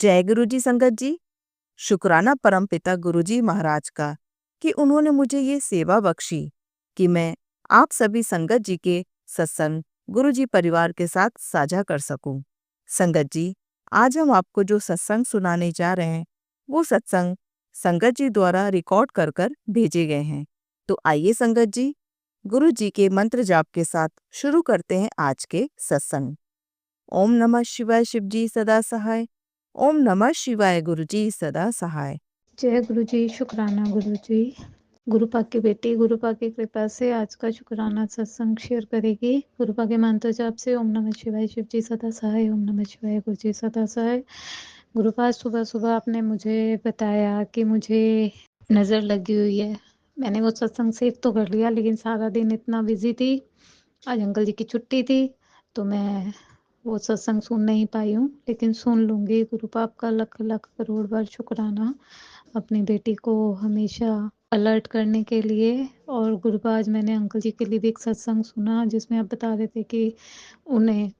जय गुरु जी संगत जी। शुक्राना परमपिता गुरु जी महाराज का कि उन्होंने मुझे ये सेवा बख्शी कि मैं आप सभी संगत जी के सत्संग गुरु जी परिवार के साथ साझा कर सकूं। संगत जी, आज हम आपको जो सत्संग सुनाने जा रहे हैं वो सत्संग संगत जी द्वारा रिकॉर्ड कर कर भेजे गए हैं। तो आइए संगत जी, गुरु जी के मंत्र जाप के साथ शुरू करते हैं आज के सत्संग। ओम नमः शिवाय, शिव जी सदा सहाय। ओम नमः शिवाय, गुरु जी सदा सहाय। जय गुरु जी। शुक्राना गुरु जी। गुरु पाक की बेटी गुरु पाक की कृपा से आज का शुक्राना सत्संग शेयर करेगी। गुरु पाक के मंत्र जाप से ओम नमः शिवाय, शिव जी सदा सहाय। ओम नमः शिवाय, गुरु जी सदा सहाय। गुरु पाक सुबह सुबह आपने मुझे बताया कि मुझे नज़र लगी हुई है। मैंने वो सत्संग सेव तो कर लिया, लेकिन सारा दिन इतना बिजी थी। आज अंकल जी की छुट्टी थी तो मैं वो सत्संग सुन नहीं पाई हूँ, लेकिन सुन लूँगी। गुरु पाक का लख लख करोड़ बार शुक्राना अपनी बेटी को हमेशा अलर्ट करने के लिए। और गुरु पाक, आज मैंने अंकल जी के लिए भी एक सत्संग सुना जिसमें आप बता रहे थे कि उन्हें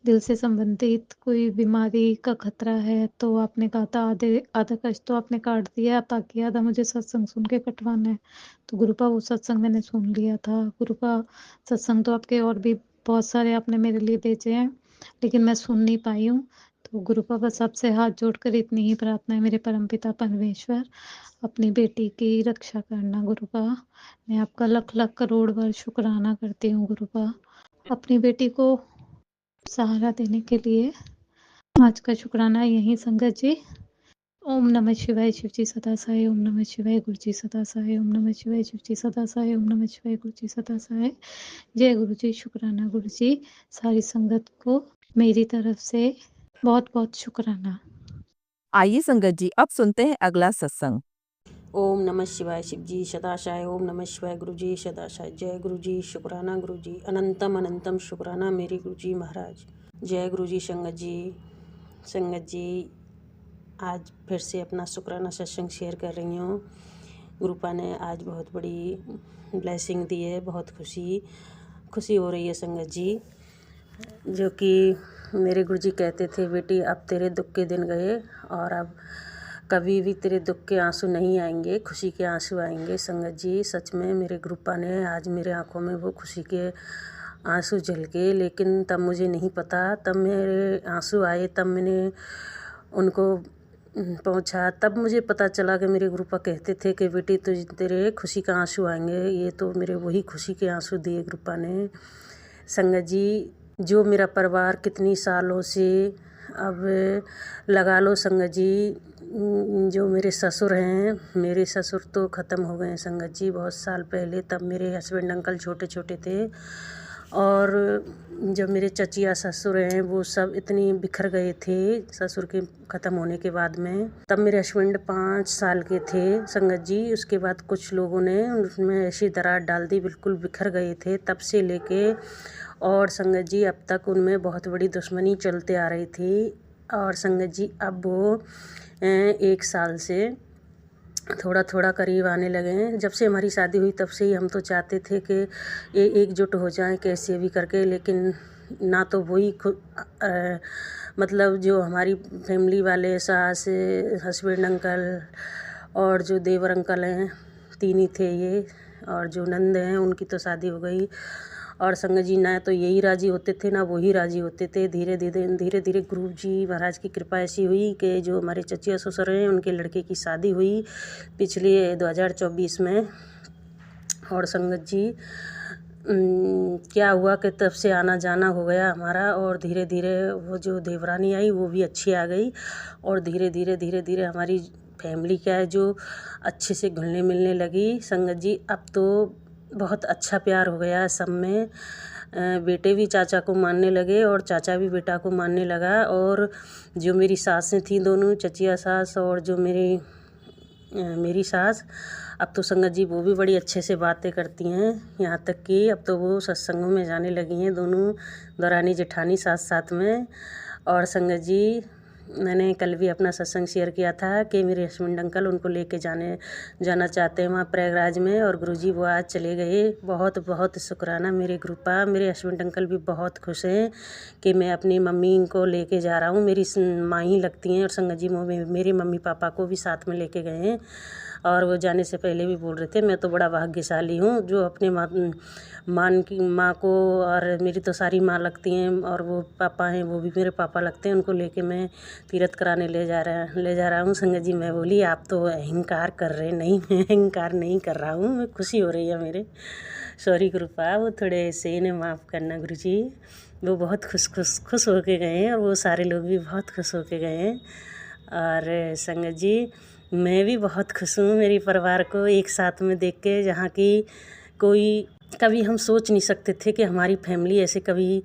दिल से संबंधित कोई बीमारी का खतरा है, तो आपने कहा था आधा कष्ट तो आपने काट दिया, बाकी आधा मुझे सत्संग सुन के कटवाना है। तो गुरुपा वो सत्संग मैंने सुन लिया था। गुरुपा सत्संग तो आपके और भी बहुत सारे आपने मेरे लिए भेजे हैं, लेकिन मैं सुन नहीं पाई हूँ। तो गुरुपा बस आपसे हाथ जोड़कर इतनी ही प्रार्थना है, मेरे परमपिता परमेश्वर अपनी बेटी की रक्षा करना। गुरुपा, मैं आपका लख लख करोड़ बार शुक्राना करती हूँ गुरुपा, अपनी बेटी को सहारा देने के लिए। आज का शुक्राना यही संगत जी। ओम नमः शिवाय, शिव जी सदा सहाय। ओम नमः शिवाय, गुरु जी सदा सहाय। ओम नमः शिवाय, शिव जी सदा सहाय। ओम नमः शिवाय, गुरु जी सदा सहाय। जय गुरु जी। शुक्राना गुरु जी। सारी संगत को मेरी तरफ से बहुत बहुत शुक्राना। आइए संगत जी, अब सुनते हैं अगला सत्संग। ओम नमः शिवाय, शिव जी सदाशाय। ओम नमः शिवाय, गुरु जी सदाशाय। जय गुरु जी। शुक्राना गुरु जी। अनंतम अनंतम शुक्राना मेरे गुरु जी महाराज। जय गुरु जी। संगत जी, संगत जी आज फिर से अपना शुक्राना सत्संग शेयर कर रही हूँ। गुरुपा ने आज बहुत बड़ी ब्लेसिंग दी है, बहुत खुशी हो रही है संगत जी। जो कि मेरे गुरुजी कहते थे, बेटी अब तेरे दुख के दिन गए और अब कभी भी तेरे दुख के आंसू नहीं आएंगे, खुशी के आंसू आएंगे। संगत जी, सच में मेरे गुरुपा ने आज मेरे आंखों में वो खुशी के आंसू झलके, लेकिन तब मुझे नहीं पता, तब मेरे आंसू आए, तब मैंने उनको पहुंचा, तब मुझे पता चला कि मेरे गुरुपा कहते थे कि बेटी तेरे खुशी का आंसू आएंगे। ये तो मेरे वही खुशी के आंसू दिए गुरुपा ने। संगत जी, जो मेरा परिवार कितनी सालों से अब लगा लो संगत जी, जो मेरे ससुर हैं, मेरे ससुर तो ख़त्म हो गए हैं संगत जी बहुत साल पहले। तब मेरे हस्बैंड अंकल छोटे छोटे थे, और जब मेरे चचिया ससुर हैं वो सब इतनी बिखर गए थे ससुर के ख़त्म होने के बाद में। तब मेरे हस्बैंड 5 साल के थे संगत जी। उसके बाद कुछ लोगों ने उसमें ऐसी दरार डाल दी, बिल्कुल बिखर गए थे तब से लेके। और संगत जी अब तक उनमें बहुत बड़ी दुश्मनी चलते आ रही थी। और संगत जी अब वो 1 साल से थोड़ा थोड़ा करीब आने लगे हैं। जब से हमारी शादी हुई तब से ही हम तो चाहते थे कि ये एकजुट हो जाएं कैसे भी करके, लेकिन ना तो वही मतलब जो हमारी फैमिली वाले, सास, हस्बैंड अंकल और जो देवर अंकल हैं, 3 ही थे ये, और जो नंद हैं उनकी तो शादी हो गई। और संगत जी, ना तो यही राज़ी होते थे ना वही राज़ी होते थे। धीरे धीरे गुरु जी महाराज की कृपा ऐसी हुई कि जो हमारे चचिया ससुर हैं उनके लड़के की शादी हुई पिछले 2024 में। और संगत जी क्या हुआ कि तब से आना जाना हो गया हमारा, और धीरे धीरे वो जो देवरानी आई वो भी अच्छी आ गई, और धीरे धीरे हमारी फैमिली क्या है जो अच्छे से घुलने मिलने लगी। संगत जी अब तो बहुत अच्छा प्यार हो गया सब में। बेटे भी चाचा को मानने लगे और चाचा भी बेटा को मानने लगा। और जो मेरी सासें थी दोनों, चचिया सास और जो मेरी सास, अब तो संगत जी वो भी बड़ी अच्छे से बातें करती हैं। यहाँ तक कि अब तो वो सत्संगों में जाने लगी हैं दोनों दौरानी जेठानी साथ साथ में। और संगत जी मैंने कल भी अपना सत्संग शेयर किया था कि मेरे हस्बैंड अंकल उनको लेके जाना चाहते हैं वहाँ प्रयागराज में, और गुरुजी वो आज चले गए। बहुत बहुत शुक्राना मेरे कृपा। मेरे हस्बैंड अंकल भी बहुत खुश हैं कि मैं अपनी मम्मी को लेके जा रहा हूँ। मेरी माँ ही लगती हैं, और संगत जी मेरे मम्मी पापा को भी साथ में लेके गए हैं। और वो जाने से पहले भी बोल रहे थे मैं तो बड़ा भाग्यशाली हूँ जो अपने माँ को, और मेरी तो सारी माँ लगती हैं, और वो पापा हैं वो भी मेरे पापा लगते हैं, उनको लेके मैं तीर्थ कराने ले जा रहा हूँ। संगत जी मैं बोली आप तो अहंकार कर रहे, नहीं मैं अहंकार नहीं कर रहा हूँ, मैं खुशी हो रही है मेरे। सॉरी कृपा, वो थोड़े से इन्हें माफ़ करना गुरुजी। वो बहुत खुश होके गए हैं, और वो सारे लोग भी बहुत खुश होके गए हैं। और संगत जी मैं भी बहुत खुश हूँ मेरी परिवार को एक साथ में देख के, जहाँ की कभी हम सोच नहीं सकते थे कि हमारी फैमिली ऐसे कभी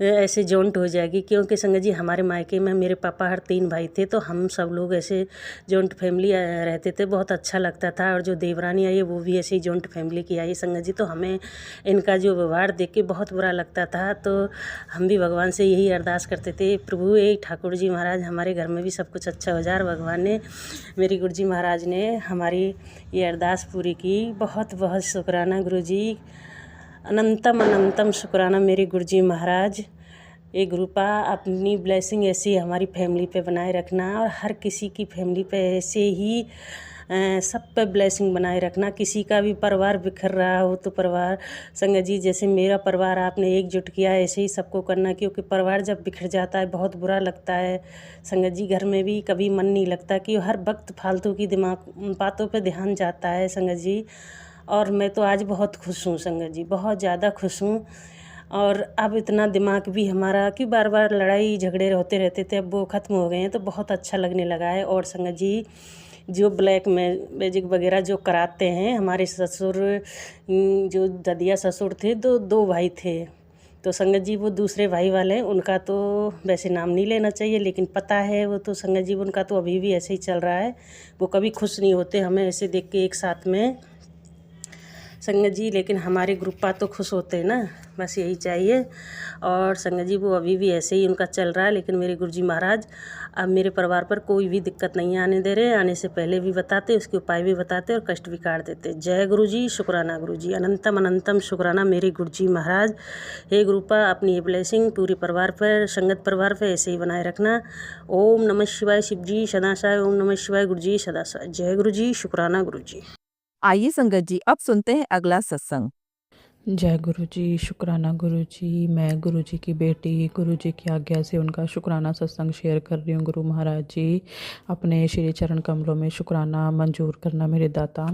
ऐसे जॉइंट हो जाएगी। क्योंकि संगत जी हमारे मायके में मेरे पापा हर 3 भाई थे, तो हम सब लोग ऐसे जॉइंट फैमिली रहते थे, बहुत अच्छा लगता था। और जो देवरानी आई है वो भी ऐसे ही जॉइंट फैमिली की आई संगत जी, तो हमें इनका जो व्यवहार देख के बहुत बुरा लगता था। तो हम भी भगवान से यही अरदास करते थे, प्रभु ये ठाकुर जी महाराज हमारे घर में भी सब कुछ अच्छा हो जाए। और भगवान ने, मेरी गुरु जी महाराज ने हमारी ये अरदास पूरी की। बहुत बहुत शुक्राना गुरु जी, अनंतम शुक्राना मेरे गुरु जी महाराज। ये गुरुपा अपनी ब्लेसिंग ऐसी हमारी फैमिली पे बनाए रखना, और हर किसी की फैमिली पे ऐसे ही सब पे ब्लेसिंग बनाए रखना। किसी का भी परिवार बिखर रहा हो तो परिवार संगत जी जैसे मेरा परिवार आपने एकजुट किया ऐसे ही सबको करना, क्योंकि परिवार जब बिखर जाता है बहुत बुरा लगता है संगत जी। घर में भी कभी मन नहीं लगता कि हर वक्त फालतू की बातों पे ध्यान जाता है संगत जी। और मैं तो आज बहुत खुश हूँ संगत जी, बहुत ज़्यादा खुश हूँ। और अब इतना दिमाग भी हमारा कि बार बार लड़ाई झगड़े होते रहते थे, अब वो ख़त्म हो गए हैं, तो बहुत अच्छा लगने लगा है। और संगत जी जो ब्लैक मैजिक वगैरह जो कराते हैं, हमारे ससुर जो ददिया ससुर थे, दो भाई थे, तो संगत जी वो दूसरे भाई वाले हैं, उनका तो वैसे नाम नहीं लेना चाहिए, लेकिन पता है वो तो संगत जी उनका तो अभी भी ऐसे ही चल रहा है। वो कभी खुश नहीं होते हमें ऐसे देख के एक साथ में संगत जी, लेकिन हमारे ग्रुपा तो खुश होते हैं ना, बस यही चाहिए। और संगत जी वो अभी भी ऐसे ही उनका चल रहा है, लेकिन मेरे गुरुजी महाराज अब मेरे परिवार पर कोई भी दिक्कत नहीं आने दे रहे। आने से पहले भी बताते, उसके उपाय भी बताते, और कष्ट भी काट देते। जय गुरुजी, शुक्राना गुरुजी, अनंतम शुक्राना मेरे गुरुजी महाराज। हे गुरुपा अपनी ये ब्लेसिंग पूरे परिवार पर, संगत परिवार पर ऐसे ही बनाए रखना। ओम नमः शिवाय शिव जी सदाशाय, ओम नमः शिवाय गुरुजी सदाशाय। जय गुरुजी, शुक्राना गुरुजी। आइए संगत जी अब सुनते हैं अगला सत्संग। जय गुरु जी, शुक्राना गुरु जी। मैं गुरु जी की बेटी, गुरु जी की आज्ञा से उनका शुक्राना सत्संग शेयर कर रही हूँ। गुरु महाराज जी अपने श्री चरण कमलों में शुक्राना मंजूर करना मेरे दाता।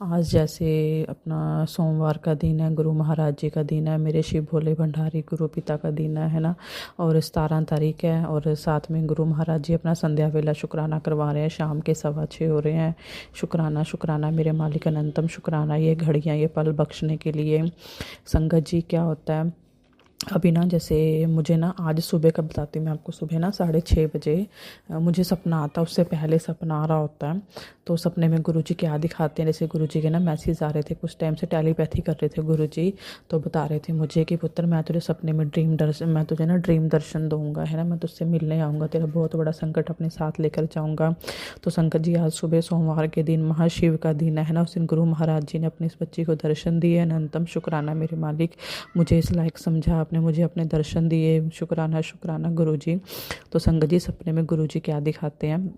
आज जैसे अपना सोमवार का दिन है, गुरु महाराज जी का दिन है, मेरे शिव भोले भंडारी गुरु पिता का दिन है ना, और 17 तारीख है, और साथ में गुरु महाराज जी अपना संध्या वेला शुक्राना करवा रहे हैं, शाम के 6:15 हो रहे हैं। शुक्राना मेरे मालिक, अनंतम शुक्राना ये घड़ियाँ ये पल बख्शने के लिए। संगत जी क्या होता है अभी ना, जैसे मुझे ना आज सुबह का बताती हूँ मैं आपको। सुबह ना 6:30 बजे मुझे सपना आता है, उससे पहले सपना आ रहा होता है। तो सपने में गुरुजी क्या दिखाते हैं, जैसे गुरुजी के ना मैसेज आ रहे थे, कुछ टाइम से टेलीपैथी कर रहे थे गुरुजी। तो बता रहे थे मुझे कि पुत्र मैं तुझे सपने में मैं तुझे ना ड्रीम दर्शन दूंगा, है ना, मैं तुझसे मिलने आऊँगा, तेरा बहुत बड़ा संकट अपने साथ लेकर जाऊँगा। तो संकट जी आज सुबह सोमवार के दिन महाशिव का दिन है ना, उस दिन गुरु महाराज जी ने अपने इस बच्ची को दर्शन दिए। अनंतम शुक्राना मेरे मालिक, मुझे इस लायक समझा आपने, मुझे अपने दर्शन दिए। शुक्राना गुरुजी। तो संगत जी सपने में गुरुजी क्या दिखाते हैं,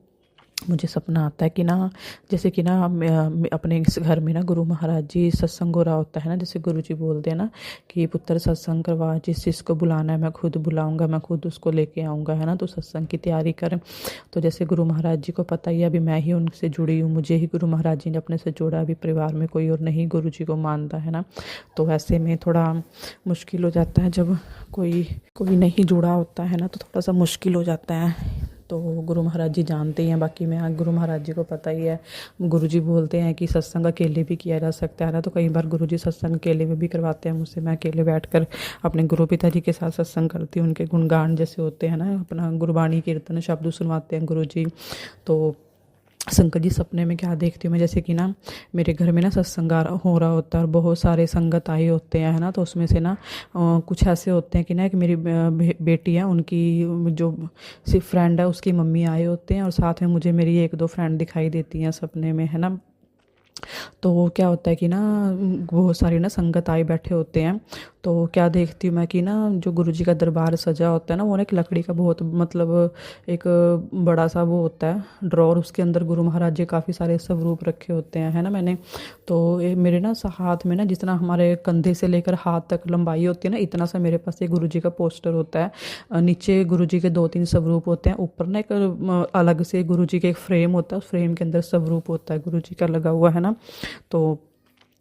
मुझे सपना आता है कि ना, जैसे कि ना अपने इस घर में ना गुरु महाराज जी सत्संग हो रहा होता है ना, जैसे गुरुजी बोलते हैं ना कि पुत्र सत्संग करवा, जिसको बुलाना है मैं खुद बुलाऊंगा, मैं खुद उसको लेके आऊँगा, है ना, तो सत्संग की तैयारी कर। तो जैसे गुरु महाराज जी को पता ही अभी मैं ही उनसे जुड़ी हूँ, मुझे ही गुरु महाराज जी ने अपने से जोड़ा, अभी परिवार में कोई और नहीं गुरु जी को मानता है ना। तो ऐसे में थोड़ा मुश्किल हो जाता है, जब कोई नहीं जुड़ा होता है ना, तो थोड़ा सा मुश्किल हो जाता है। तो गुरु महाराज जी जानते ही हैं, बाकी मैं गुरु महाराज जी को पता ही है। गुरुजी बोलते हैं कि सत्संग अकेले भी किया जा सकता है ना, तो कई बार गुरुजी सत्संग अकेले में भी करवाते हैं मुझसे। मैं अकेले बैठकर अपने गुरु पिताजी के साथ सत्संग करती हूँ, उनके गुणगान जैसे होते हैं ना, अपना गुरबाणी कीर्तन शब्द सुनवाते हैं गुरुजी। तो संगत जी सपने में क्या देखती हूँ मैं, जैसे कि ना मेरे घर में ना सत्संग हो रहा होता है और बहुत सारे संगत आए होते हैं, है ना। तो उसमें से ना कुछ ऐसे होते हैं कि ना, एक मेरी बेटी है, उनकी जो सिर्फ फ्रेंड है उसकी मम्मी आए होते हैं, और साथ में मुझे मेरी एक दो फ्रेंड दिखाई देती हैं सपने में, है ना। तो क्या होता है कि ना बहुत सारी ना संगत आए बैठे होते हैं। तो क्या देखती हूँ मैं कि ना जो गुरुजी का दरबार सजा होता है ना, वो ना एक लकड़ी का बहुत मतलब एक बड़ा सा वो होता है ड्रॉर, उसके अंदर गुरु महाराज जी काफ़ी सारे स्वरूप रखे होते हैं, है ना मैंने। तो मेरे ना हाथ में ना जितना हमारे कंधे से लेकर हाथ तक लंबाई होती है ना, इतना सा मेरे पास एक गुरुजी का पोस्टर होता है। नीचे गुरुजी के 2-3 स्वरूप होते हैं, ऊपर ना एक अलग से गुरुजी के एक फ्रेम होता है, उस फ्रेम के अंदर स्वरूप होता है गुरुजी का लगा हुआ, है ना। तो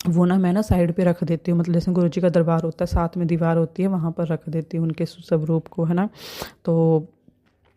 वो ना मैं ना साइड पे रख देती हूँ, मतलब जैसे गुरुजी का दरबार होता है, साथ में दीवार होती है, वहाँ पर रख देती हूँ उनके स्वरूप को, है ना। तो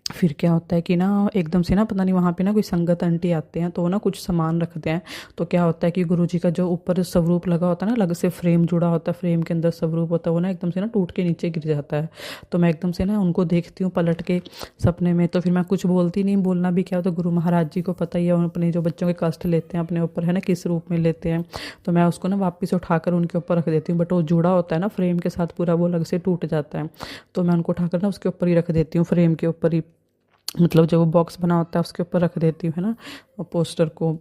फिर क्या होता है कि ना एकदम से ना पता नहीं वहाँ पे ना कोई संगत आंटी आते हैं, तो वो ना कुछ सामान रखते हैं। तो क्या होता है कि गुरुजी का जो ऊपर स्वरूप लगा होता है ना, अलग से फ्रेम जुड़ा होता है, फ्रेम के अंदर स्वरूप होता है, वो ना एकदम से ना टूट के नीचे गिर जाता है। तो मैं एकदम से ना उनको देखती हूँ पलट के सपने में। तो फिर मैं कुछ बोलती नहीं, बोलना भी क्या, तो गुरु महाराज जी को पता ही है, अपने जो बच्चों के कष्ट लेते हैं अपने ऊपर, है ना, किस रूप में लेते हैं। तो मैं उसको ना वापस उठाकर उनके ऊपर रख देती हूँ, बट वो जुड़ा होता है ना फ्रेम के साथ पूरा, वो अलग से टूट जाता है। तो मैं उनको उठाकर ना उसके ऊपर ही रख देती हूँ, फ्रेम के ऊपर ही, मतलब जो वो बॉक्स बना होता है उसके ऊपर रख देती हूँ, है ना, पोस्टर को।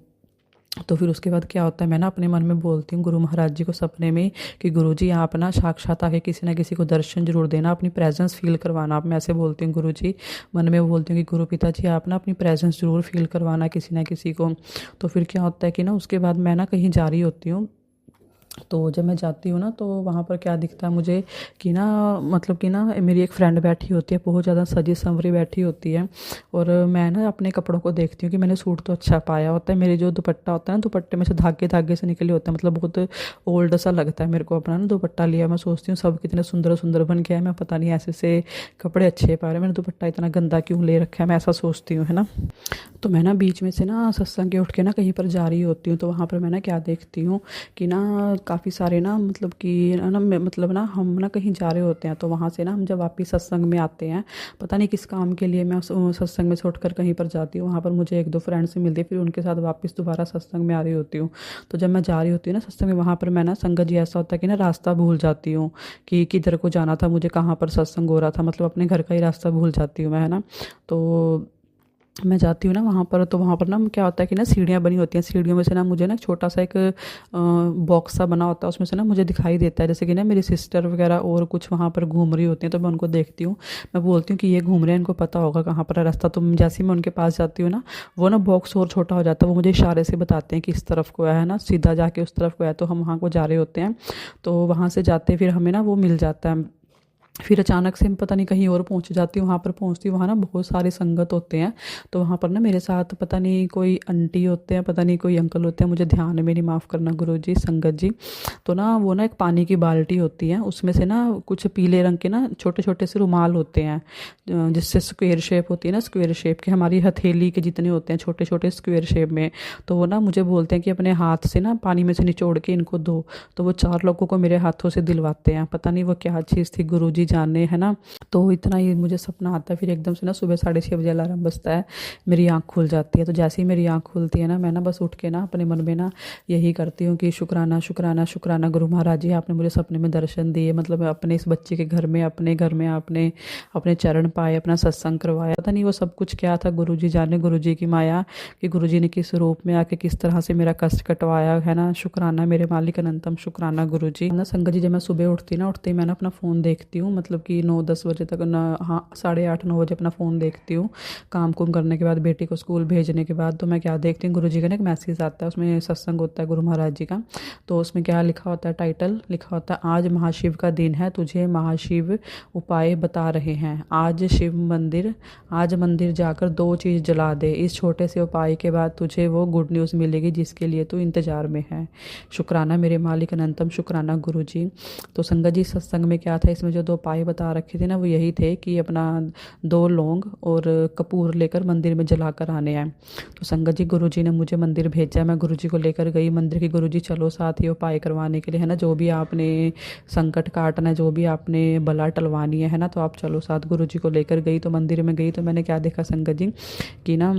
तो फिर उसके बाद क्या होता है, मैं ना अपने मन में बोलती हूँ गुरु महाराज जी को सपने में कि गुरु जी आप ना साक्षात आके किसी ना किसी को दर्शन जरूर देना, अपनी प्रेजेंस फील करवाना। आप, मैं ऐसे बोलती हूँ गुरु जी, मन में बोलती हूँ कि गुरु पिता जी आप ना अपनी प्रेजेंस जरूर फील करवाना किसी ना किसी को। तो फिर क्या होता है कि ना उसके बाद मैं ना कहीं जा रही होती हूँ। तो जब मैं जाती हूँ ना, तो वहाँ पर क्या दिखता है मुझे कि ना, मतलब कि ना मेरी एक फ्रेंड बैठी होती है, बहुत ज़्यादा सजी संवरी बैठी होती है। और मैं ना अपने कपड़ों को देखती हूँ कि मैंने सूट तो अच्छा पाया होता है, मेरे जो दुपट्टा होता है ना, दुपट्टे में से धागे धागे से निकले होते हैं, मतलब बहुत ओल्ड सा लगता है मेरे को अपना ना दुपट्टा लिया। मैं सोचती हूँ सब कितने सुंदर सुंदर बन गया है, मैं पता नहीं ऐसे से कपड़े अच्छे पा रहे, मैंने दुपट्टा इतना गंदा क्यों ले रखा है, मैं ऐसा सोचती हूँ, है ना। तो मैं ना बीच में से ना सत्संग के उठ के ना कहीं पर जा रही होती हूँ। तो वहाँ पर मैं ना क्या देखती हूँ कि ना काफ़ी सारे ना, मतलब कि ना मतलब ना हम ना कहीं जा रहे होते हैं, तो वहाँ से ना हम जब वापस सत्संग में आते हैं, पता नहीं किस काम के लिए मैं सत्संग में से उठकर कहीं पर जाती हूँ, वहाँ पर मुझे एक दो फ्रेंड से मिलती है, फिर उनके साथ वापस दोबारा सत्संग में आ रही होती हूँ। तो जब मैं जा रही होती हूँ ना सत्संग में, वहाँ पर मैं ना संगत जी ऐसा होता है कि ना रास्ता भूल जाती हूँ कि किधर को जाना था, मुझे कहाँ पर सत्संग हो रहा था, मतलब अपने घर का ही रास्ता भूल जाती हूँ मैं, है ना। तो मैं जाती हूँ ना वहाँ पर, तो वहाँ पर ना क्या होता है कि ना सीढ़ियाँ बनी होती हैं, सीढ़ियों में से ना मुझे ना छोटा सा एक बॉक्स सा बना होता है, उसमें से ना मुझे दिखाई देता है, जैसे कि ना मेरी सिस्टर वगैरह और कुछ वहाँ पर घूम रही होती हैं। तो मैं उनको देखती हूँ, मैं बोलती हूँ कि ये घूम रहे हैं, इनको पता होगा कहाँ पर है रास्ता। तो जैसे ही मैं उनके पास जाती हूँ ना, वो ना बॉक्स और छोटा हो जाता है, वो मुझे इशारे से बताते हैं कि इस तरफ को है ना, सीधा जाके उस तरफ को है। तो हम वहाँ को जा रहे होते हैं, तो वहाँ से जाते फिर हमें ना वो मिल जाता है। फिर अचानक से मैं पता नहीं कहीं और पहुंच जाती हूँ, वहाँ पर पहुँचती हूँ, वहाँ ना बहुत सारे संगत होते हैं। तो वहाँ पर ना मेरे साथ पता नहीं कोई आंटी होते हैं, पता नहीं कोई अंकल होते हैं, मुझे ध्यान में नहीं, माफ़ करना गुरु जी, संगत जी। तो ना वो ना एक पानी की बाल्टी होती है, उसमें से ना कुछ पीले रंग के ना छोटे छोटे से रुमाल होते हैं, जिससे स्क्वेयर शेप होती है ना, स्क्वेयर शेप के हमारी हथेली के जितने होते हैं, छोटे छोटे स्क्वेयर शेप में। तो वो ना मुझे बोलते हैं कि अपने हाथ से ना पानी में से निचोड़ के इनको दो। तो वो 4 लोगों को मेरे हाथों से दिलवाते हैं, पता नहीं वो क्या चीज़ थी, गुरु जी जाने, है ना। तो इतना ही मुझे सपना आता है। फिर एकदम से ना सुबह 6:30 बजे अलार्म बजता है, मेरी आँख खुल जाती है। तो जैसे ही मेरी आँख खुलती है ना, मैं ना बस उठ के ना अपने मन में ना यही करती हूँ कि शुक्राना शुक्राना शुक्राना गुरु महाराज जी, आपने मुझे सपने में दर्शन दिए, मतलब अपने इस बच्चे के घर में, अपने घर में आपने अपने चरण पाए, अपना सत्संग करवाया। पता नहीं वो सब कुछ क्या था, गुरु जी जाने, गुरु जी की माया कि गुरु जी ने किस रूप में आके किस तरह से मेरा कष्ट कटवाया, है ना। शुक्राना मेरे मालिक, अनंतम शुक्राना गुरु जी ना। संगत जी जब मैं सुबह उठती ना, उठते ही मैं ना अपना फ़ोन देखती हूँ, मतलब कि 9-10 बजे तक ना, हाँ 8:30-9 बजे अपना फ़ोन देखती हूँ, काम कुम करने के बाद, बेटी को स्कूल भेजने के बाद। तो मैं क्या देखती हूँ, गुरु जी का ना एक मैसेज आता है, उसमें सत्संग होता है गुरु महाराज जी का। तो उसमें क्या लिखा होता है, टाइटल लिखा होता है, आज महाशिव का दिन है, तुझे महाशिव उपाय बता रहे हैं। आज शिव मंदिर, आज मंदिर जाकर 2 चीज़ जला दे, इस छोटे से उपाय के बाद तुझे वो गुड न्यूज़ मिलेगी जिसके लिए तू इंतज़ार में है। शुक्राना मेरे मालिक, अनंतम शुक्राना गुरु जी। तो संगत जी सत्संग में क्या था, इसमें जो 2 उपाय बता रखे थे ना, वो यही थे कि अपना 2 लौंग और कपूर लेकर मंदिर में जलाकर आने हैं। तो संगत जी गुरु जी ने मुझे मंदिर भेजा, मैं गुरु जी को लेकर गई मंदिर की, गुरु जी चलो साथ ही उपाय करवाने के लिए, है ना, जो भी आपने संकट काटना है, जो भी आपने बला टलवानी है ना, तो आप चलो साथ। गुरु जी को लेकर गई, तो मंदिर में गई, तो मैंने क्या देखा संगत जी कि ना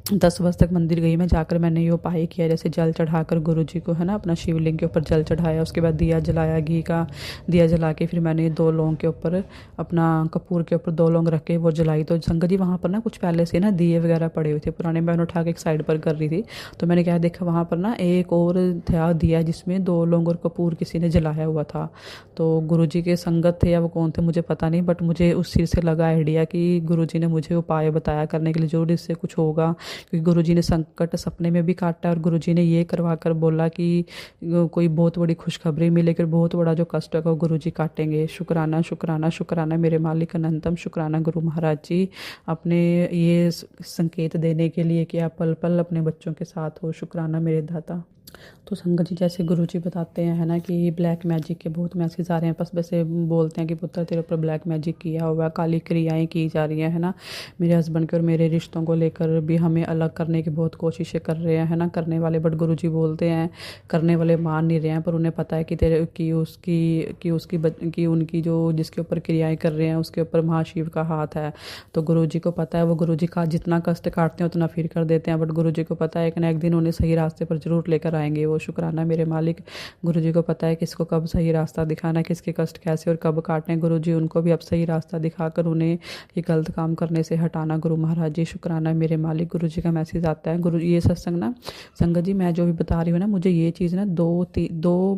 10 बजे तक मंदिर गई मैं, जाकर मैंने ये उपाय किया, जैसे जल चढ़ाकर गुरु जी को है ना अपना शिवलिंग के ऊपर जल चढ़ाया, उसके बाद दिया जलाया, घी का दिया जला के फिर मैंने 2 लौंग के ऊपर अपना कपूर के ऊपर 2 लौंग रख के वो जलाई। तो संगत जी वहाँ पर ना कुछ पहले से ना दिए वगैरह पड़े हुए थे पुराने, मैं उन्हें उठा के एक साइड पर कर रही थी, तो मैंने क्या देखा वहाँ पर ना एक और था दिया जिसमें 2 लौंग और कपूर किसी ने जलाया हुआ था। तो गुरु जी के संगत थे या वो कौन थे मुझे पता नहीं, बट मुझे उस चीज़ से लगा आइडिया कि गुरु जी ने मुझे उपाय बताया करने के लिए, जरूर इससे कुछ होगा, क्योंकि गुरुजी ने संकट सपने में भी काटा और गुरुजी ने ये करवा कर बोला कि कोई बहुत बड़ी खुशखबरी मिलेगी, बहुत बड़ा जो कष्ट है वो गुरुजी काटेंगे। शुक्राना शुक्राना शुक्राना मेरे मालिक अनंतम, शुक्राना गुरु महाराज जी अपने ये संकेत देने के लिए कि आप पल पल अपने बच्चों के साथ हो। शुक्राना मेरे दाता। तो संगत जी जैसे गुरुजी बताते हैं है ना कि ब्लैक मैजिक के बहुत मैसेज आ रहे हैं, बस वैसे बोलते हैं कि पुत्र तेरे ऊपर ब्लैक मैजिक किया हुआ है, काली क्रियाएं की जा रही हैं है ना, मेरे हस्बैंड के और मेरे रिश्तों को लेकर भी हमें अलग करने की बहुत कोशिशें कर रहे हैं है ना करने वाले, बट गुरुजी बोलते हैं करने वाले मान नहीं रहे हैं, पर उन्हें पता है कि तेरे कि उनकी जो जिसके ऊपर क्रियाएं कर रहे हैं उसके ऊपर महाशिव का हाथ है। तो गुरुजी को पता है, वो गुरुजी का जितना कष्ट काटते हैं उतना फिर कर देते हैं, बट गुरुजी को पता है कि ना एक दिन उन्हें सही रास्ते पर जरूर लेकर आएंगे वो। शुक्राना मेरे मालिक, गुरुजी को पता है किसको कब सही रास्ता दिखाना है, किसके कष्ट कैसे और कब काटने, गुरुजी उनको भी अब सही रास्ता दिखाकर उन्हें ये गलत काम करने से हटाना गुरु महाराज जी। शुक्राना मेरे मालिक, गुरुजी का मैसेज आता है। गुरु ये सत्संग ना संगत जी मैं जो भी बता रही हूँ ना, मुझे ये चीज़ ना 2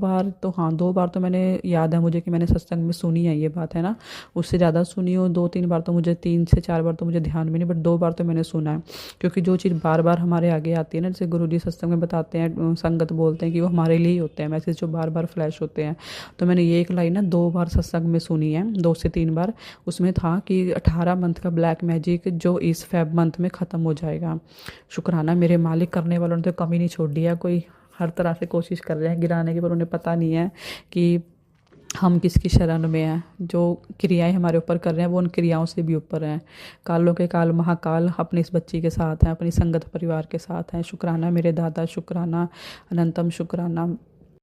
बार तो मैंने याद है मुझे कि मैंने सत्संग में सुनी है ये बात है ना, उससे ज़्यादा सुनी हो 2-3 बार तो मुझे 3 से 4 बार तो मुझे ध्यान में नहीं, बट 2 बार तो मैंने सुना है, क्योंकि जो चीज़ बार बार हमारे आगे आती है ना, जैसे गुरुजी सत्संग में बताते हैं संगत बोलते हैं कि वो हमारे लिए ही होते हैं मैसेज जो बार बार फ्लैश होते हैं। तो मैंने ये एक लाइन ना 2 बार सत्संग में सुनी है, 2 से 3 बार। उसमें था कि 18 मंथ का ब्लैक मैजिक जो इस फेब मंथ में ख़त्म हो जाएगा। शुक्राना मेरे मालिक, करने वालों ने तो कमी नहीं छोड़ दिया, कोई हर तरह से कोशिश कर रहे हैं गिराने की, पर उन्हें पता नहीं है कि हम किसकी शरण में हैं, जो क्रियाएं हमारे ऊपर कर रहे हैं वो उन क्रियाओं से भी ऊपर हैं। कालों के काल महाकाल अपनी इस बच्ची के साथ हैं, अपनी संगत परिवार के साथ हैं। शुक्राना मेरे दादा, शुक्राना अनंतम, शुक्राना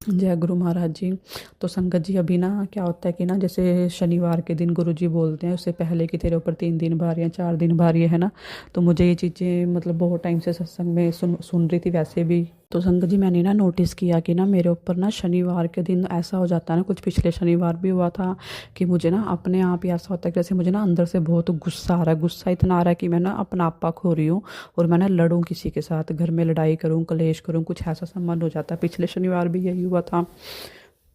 जय गुरु महाराज जी। तो संगत जी अभी ना क्या होता है कि ना जैसे शनिवार के दिन गुरु जी बोलते हैं उससे पहले कि तेरे ऊपर 3 दिन भारी या 4 दिन भारी है ना, तो मुझे ये चीज़ें मतलब बहुत टाइम से सत्संग में सुन रही थी वैसे भी। तो संगत जी मैंने ना नोटिस किया कि ना मेरे ऊपर ना शनिवार के दिन ऐसा हो जाता है ना, कुछ पिछले शनिवार भी हुआ था कि मुझे ना अपने आप ही ऐसा होता है कि जैसे मुझे ना अंदर से बहुत गुस्सा आ रहा है, गुस्सा इतना आ रहा है कि मैं ना अपना आपा खो रही हूँ और मैं ना लड़ूँ किसी के साथ, घर में लड़ाई करूँ, कलेश करूँ, कुछ ऐसा संबंध हो जाता है। पिछले शनिवार भी यही हुआ था,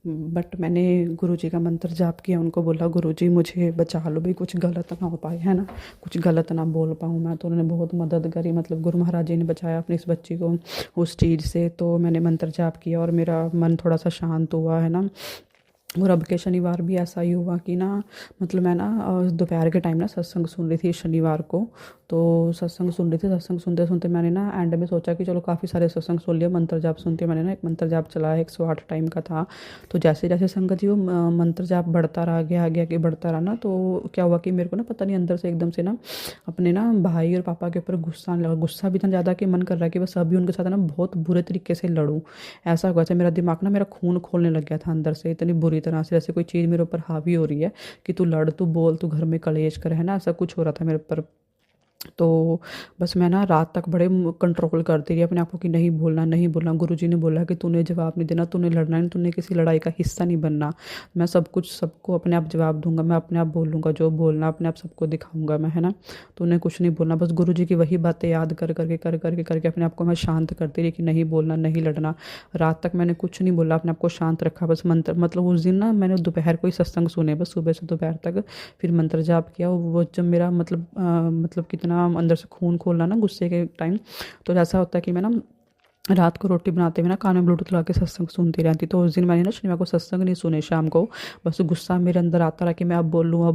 बट मैंने गुरुजी का मंत्र जाप किया, उनको बोला गुरुजी मुझे बचा लो भाई, कुछ गलत ना हो पाए है ना, कुछ गलत ना बोल पाऊँ मैं। तो उन्होंने बहुत मदद करी, मतलब गुरु महाराज जी ने बचाया अपनी इस बच्ची को उस चीज़ से। तो मैंने मंत्र जाप किया और मेरा मन थोड़ा सा शांत हुआ है ना। और अब के शनिवार भी ऐसा ही हुआ कि ना मतलब मैं ना दोपहर के टाइम ना सत्संग सुन रही थी शनिवार को, तो सत्संग सुन रही थी, सत्संग सुनते सुनते मैंने ना एंड में सोचा कि चलो काफ़ी सारे सत्संग सुन लिया, मंत्र जाप सुनती मैंने ना एक मंत्र जाप चलाया 108 टाइम का था। तो जैसे जैसे संगत जी वो मंत्र जाप बढ़ता रहा, आगे आगे बढ़ता रहा ना, तो क्या हुआ कि मेरे को ना पता नहीं अंदर से एकदम से ना अपने ना भाई और पापा के ऊपर गुस्सा आने लगा। गुस्सा भी इतना ज़्यादा कि मन कर रहा है कि बस अभी उनके साथ ना बहुत बुरे तरीके से लड़ूँ। ऐसा हुआ था, मेरा दिमाग ना मेरा खून खोलने लग गया था अंदर से, इतनी बुरी तरह से जैसे कोई चीज़ मेरे ऊपर हावी हो रही है कि तू लड़, तू बोल, तू घर में कलेश कर है ना, ऐसा कुछ हो रहा था मेरे ऊपर। तो बस मैं ना रात तक बड़े कंट्रोल करती रही अपने आप को कि नहीं बोलना नहीं बोलना। गुरुजी ने बोला कि तूने जवाब नहीं देना, तूने लड़ना नहीं, तूने किसी लड़ाई का हिस्सा नहीं बनना, मैं सब कुछ सबको अपने आप जवाब दूंगा, मैं अपने आप बोलूँगा, जो बोलना अपने आप सबको दिखाऊंगा मैं है ना, तूने कुछ नहीं बोलना। बस गुरुजी की वही बातें याद करके अपने आप को मैं शांत करती रही कि नहीं बोलना नहीं लड़ना। रात तक मैंने कुछ नहीं बोला, अपने आप को शांत रखा, बस मंत्र मतलब उस दिन ना मैंने दोपहर को ही सत्संग सुने, बस सुबह से दोपहर तक, फिर मंत्र जाप किया। वो जब मेरा मतलब कितना अंदर से खून खोलना ना गुस्से के टाइम, तो ऐसा होता है कि मैं ना रात को रोटी बनाते हुए ना कान में ब्लूटूथ लगा के सत्संग सुनती रहती। तो उस दिन मैंने ना शनिवार को सत्संग नहीं सुने शाम को, बस गुस्सा मेरे अंदर आता रहा कि मैं अब बोलूँ,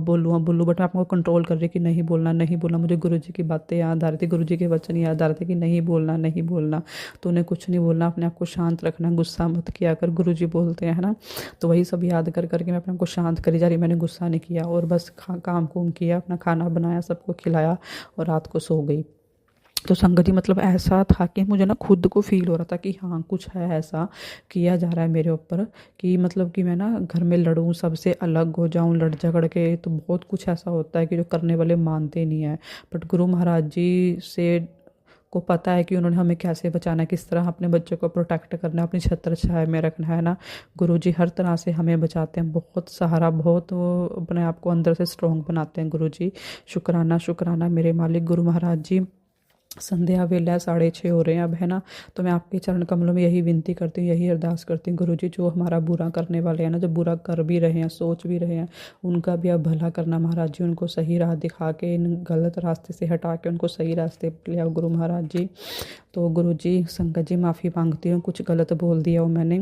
बट मैं आपको कंट्रोल कर रही कि नहीं बोलना नहीं बोलना। मुझे गुरुजी की बातें याद आ रही थी, गुरुजी के वचन याद आ रहे थे कि नहीं बोलना नहीं बोलना, तो उन्हें कुछ नहीं बोलना, अपने आप को शांत रखना, गुस्सा मत किया कर, गुरुजी बोलते हैं है ना। तो वही सब याद करके मैं अपने आप को शांत करी जा रही, मैंने गुस्सा नहीं किया और बस काम कुम किया, अपना खाना बनाया, सबको खिलाया और रात को सो गई। तो संगत जी मतलब ऐसा था कि मुझे ना खुद को फील हो रहा था कि हाँ कुछ है ऐसा किया जा रहा है मेरे ऊपर, कि मतलब कि मैं ना घर में लड़ूँ, सबसे अलग हो जाऊँ लड़ झगड़ के। तो बहुत कुछ ऐसा होता है कि जो करने वाले मानते नहीं हैं, बट गुरु महाराज जी से को पता है कि उन्होंने हमें कैसे बचाना है, किस तरह अपने बच्चों को प्रोटेक्ट करना है, अपनी छत्र छाया में रखना है ना। गुरुजी हर तरह से हमें बचाते हैं, बहुत सहारा, बहुत वो अपने आप को अंदर से स्ट्रॉन्ग बनाते हैं गुरुजी। शुक्राना शुक्राना मेरे मालिक गुरु महाराज जी। संध्या वेला 6:30 हो रहे हैं अब, है ना। तो मैं आपके चरण कमलों में यही विनती करती हूँ, यही अरदास करती हूँ गुरुजी, जो हमारा बुरा करने वाले हैं ना, जो बुरा कर भी रहे हैं, सोच भी रहे हैं, उनका भी अब भला करना महाराज जी। उनको सही राह दिखा के, इन गलत रास्ते से हटा के उनको सही रास्ते पर ले आओ गुरु महाराज जी। तो गुरुजी, संगत जी माफ़ी मांगती हूँ, कुछ गलत बोल दिया हो मैंने।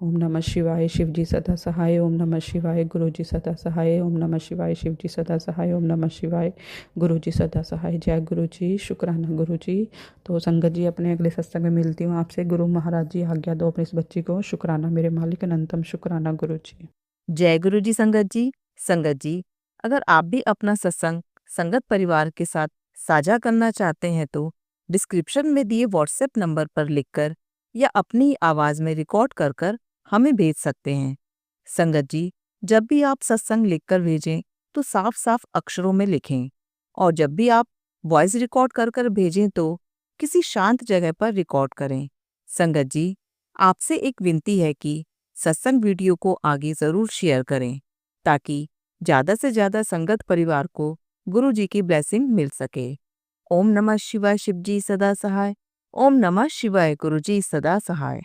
ओम नमः शिवाय, शिव जी सदा सहाय। ओम नमः शिवाय, गुरु जी सदा सहाय। ओम नमः शिवाय, शिव जी सदा सहाय। ओम नमः शिवाय, गुरु जी सदा सहाय। जय गुरु जी, शुक्राना गुरु जी। तो संगत जी, अपने अगले सत्संग में मिलती हूँ आपसे। गुरु महाराज जी आज्ञा दो अपनी इस बच्ची को। शुक्राना मेरे मालिक, अनंतम शुक्राना गुरु जी। जय गुरु जी संगत जी। संगत जी, अगर आप भी अपना सत्संग संगत परिवार के साथ साझा करना चाहते हैं तो डिस्क्रिप्शन में दिए व्हाट्सएप नंबर पर लिखकर या अपनी आवाज में रिकॉर्ड कर कर हमें भेज सकते हैं। संगत जी, जब भी आप सत्संग लिखकर भेजें तो साफ साफ अक्षरों में लिखें, और जब भी आप वॉइस रिकॉर्ड कर कर भेजें तो किसी शांत जगह पर रिकॉर्ड करें। संगत जी, आपसे एक विनती है कि सत्संग वीडियो को आगे जरूर शेयर करें, ताकि ज़्यादा से ज़्यादा संगत परिवार को गुरु जी की ब्लेसिंग मिल सके। ओम नमः शिवाय, शिव जी सदा सहाय। ओम नमः शिवाय, गुरु जी सदा सहाय।